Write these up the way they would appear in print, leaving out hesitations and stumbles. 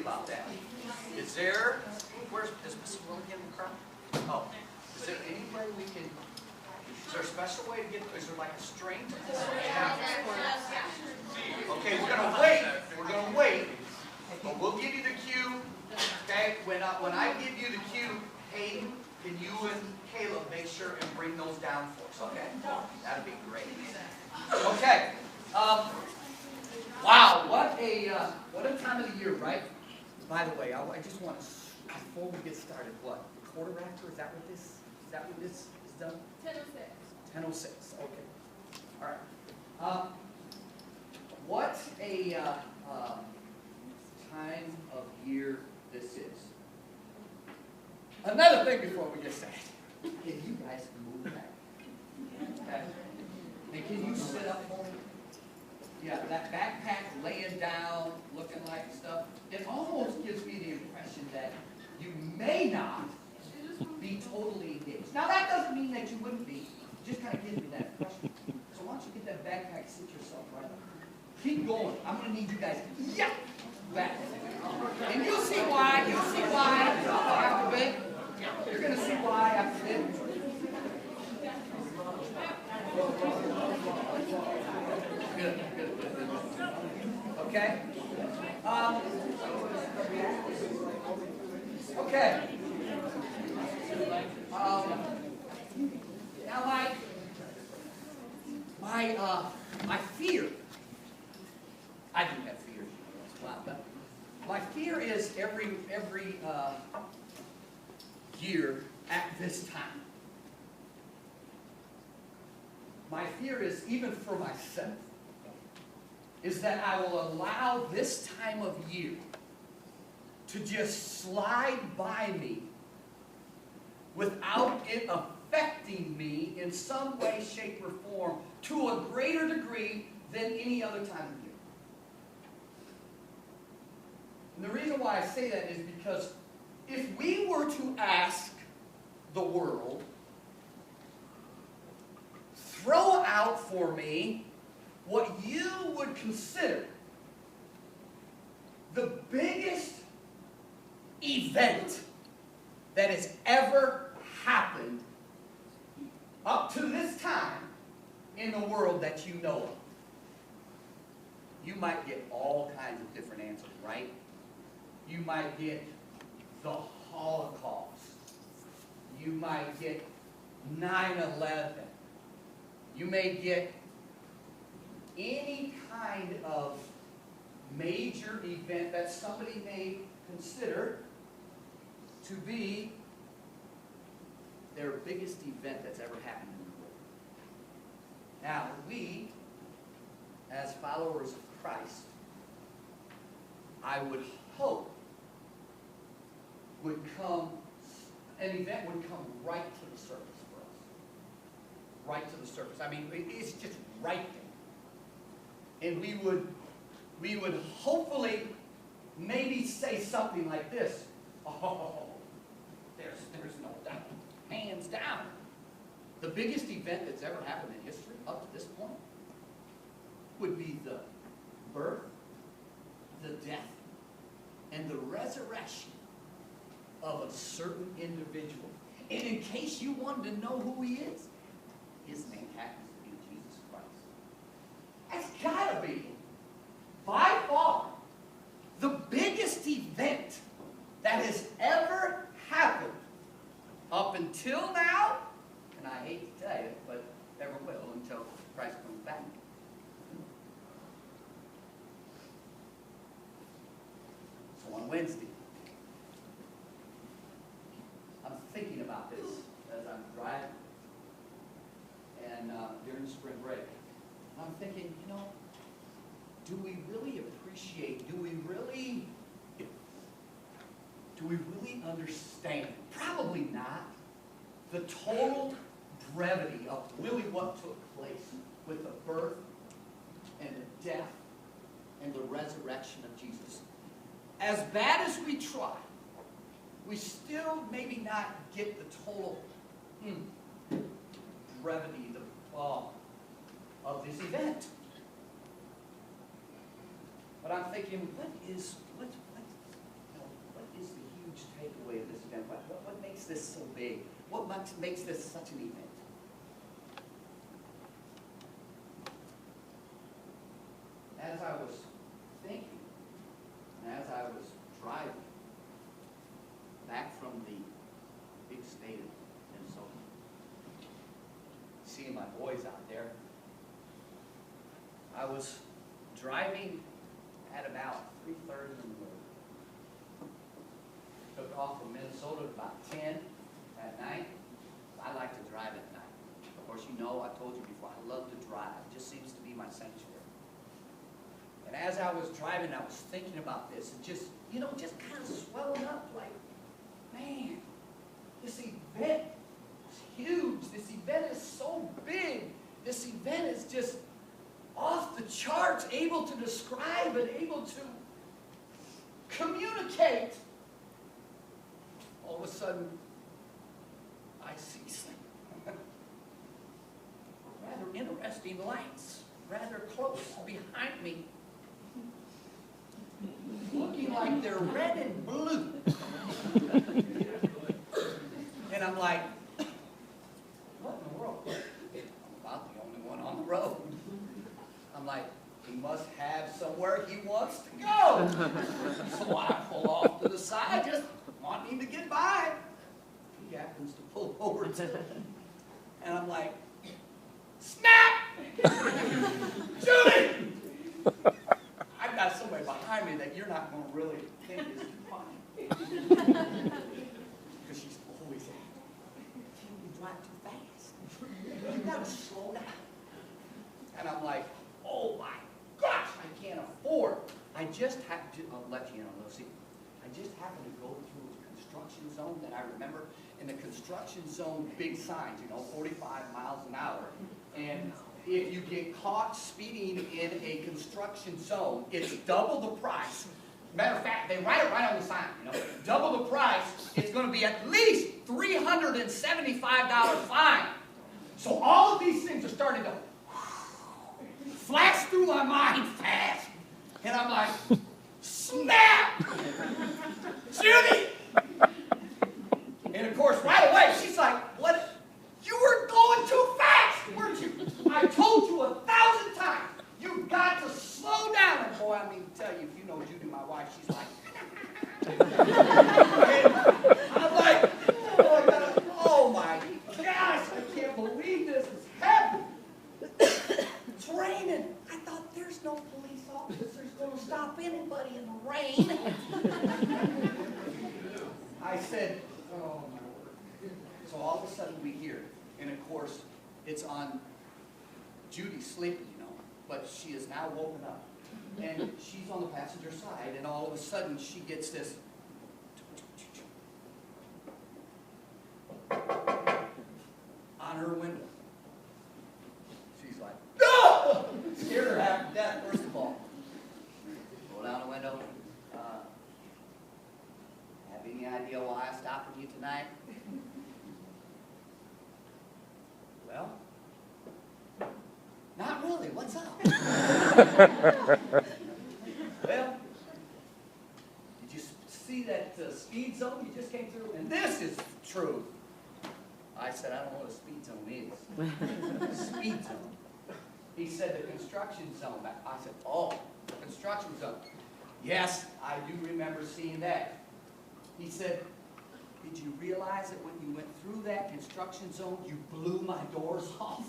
about that. Is there, where's, is Mrs. Willigan in the crowd? Oh, is there any way we can, is there a special way to get, is there like a string to pull? Okay, we're going to wait, but we'll give you the cue, okay? When I give you the cue, Hayden, can you and Caleb make sure and bring those down for us, okay? That'd be great. Okay. Wow, what a time of the year, right? By the way, I just want to, before we get started, what? Quarter after? Is that what this is done? 10:06. 10:06, okay. All right. What a time of year this is. Another thing before we get started. If you guys can move back. Okay. And can you sit up for me? Yeah, that backpack laying down, looking like stuff, it almost gives me the impression that you may not be totally engaged. Now that doesn't mean that you wouldn't be. It just kind of gives me that impression. So why don't you get that backpack, sit yourself right up. Keep going. I'm going to need you guys. Yeah! Back. And you'll see why. You'll see why after a bit. You're going to see why after a bit. Good. Okay? Okay. Now my fear, I do have fear once in a while, but my fear is every year at this time. My fear is, even for myself, is that I will allow this time of year to just slide by me without it affecting me in some way, shape, or form to a greater degree than any other time of year. And the reason why I say that is because if we were to ask the world, throw out for me what you would consider the biggest event that has ever happened up to this time in the world that you know of. You might get all kinds of different answers, right? You might get the Holocaust. You might get 9/11. You may get any kind of major event that somebody may consider to be their biggest event that's ever happened in the world. Now, we, as followers of Christ, I would hope an event would come right to the surface for us. Right to the surface. I mean, it's just right there. And we would hopefully maybe say something like this. Oh, there's no doubt. Hands down. The biggest event that's ever happened in history up to this point would be the birth, the death, and the resurrection of a certain individual. And in case you wanted to know who he is, his name happens to be Jesus Christ. That's got to be, by far, the biggest event that has ever happened up until now, and I hate to tell you, but never will until Christ comes back. So on Wednesday, I'm thinking about this as I'm driving and during spring break. I'm thinking, do we really appreciate, do we really understand, probably not, the total brevity of really what took place with the birth and the death and the resurrection of Jesus. As bad as we try, we still maybe not get the total brevity of this event. But I'm thinking, huge takeaway of this event? What makes this so big? What makes this such an event? As I was thinking, and as I was driving back from the big state of Minnesota, seeing my boys out there, I was driving at about 3:30 in the morning. Took off from Minnesota at about 10 at night. I like to drive at night. Of course, you know, I told you before, I love to drive. It just seems to be my sanctuary. And as I was driving, I was thinking about this and just, you know, just kind of swelling up like, man, this event is huge. This event is so big. This event is just off the charts, able to describe and able to communicate. All of a sudden, I see some rather interesting lights, rather close behind me, looking like they're red and blue. And I'm like, what in the world? I'm about the only one on the road. I'm like, he must have somewhere he wants to go. So I pull off to the side, just wanting to get by. He happens to pull over too. And I'm like, snap! Judy! I've got somebody behind me that you're not going to really think is too funny. Because she's always saying, you drive too fast. You got to slow down. And I'm like, oh my gosh, I can't afford. I just have to, I'll let you in on a little secret. I just happened to go through a construction zone that I remember. In the construction zone, big signs, you know, 45 miles an hour. And if you get caught speeding in a construction zone, it's double the price. Matter of fact, they write it right on the sign, you know. Double the price, it's going to be at least $375 fine. So all of these things are starting to flash through my mind fast. And I'm like, snap! Judy! And of course, right away, she's like, what? You were going too fast, weren't you? I told you 1,000 times. You've got to slow down. And boy, I mean to tell you, if you know Judy, my wife, she's like, I'm like, oh my gosh, I can't believe this is happening. It's raining. I thought there's no police officers going to stop anybody in the rain. I said, oh my word. So all of a sudden we hear, and of course it's on Judy's sleeping, you know, but she is now woken up. And she's on the passenger side, and all of a sudden she gets this on her window. She's like, no! Scared her half to death, first of all. Roll down the window. Have any idea why I stopped with you tonight? Well, not really. What's up? Well, did you see that speed zone you just came through? And this is true. I said, I don't know what a speed zone is. Speed zone. He said the construction zone. I said, oh, the construction zone. Yes, I do remember seeing that. He said, did you realize that when you went through that construction zone, you blew my doors off?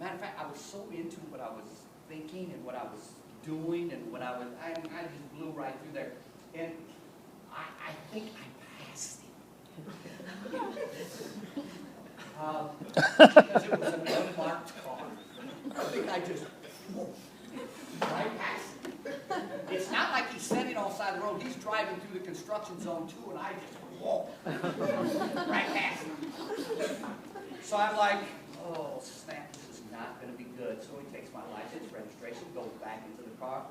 Matter of fact, I was so into what I was thinking and what I was doing and what I just blew right through there. And I think I passed him. Because it was an unmarked car. I think I just right past him. It's not like he's standing on the side of the road. He's driving through the construction zone too, and I just walk right past him. So I'm like, oh snap, this is not going to be good. So he takes my license, registration, goes back into the car.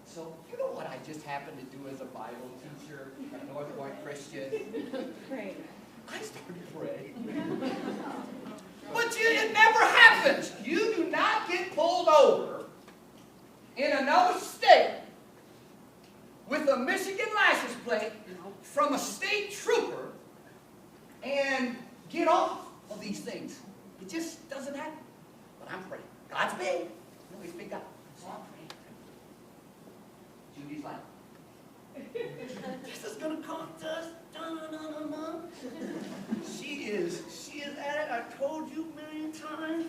So you know what I just happened to do as a Bible teacher at Northpointe Christian? Pray. I started praying. But it never happens. You do not get pulled over in another state with with a Michigan license plate from a state trooper and get off of these things. It just doesn't happen. But I'm praying. God's big. No, he's big God. So I'm praying. Judy's like, this is going to cost us. She is at it. I told you a million times.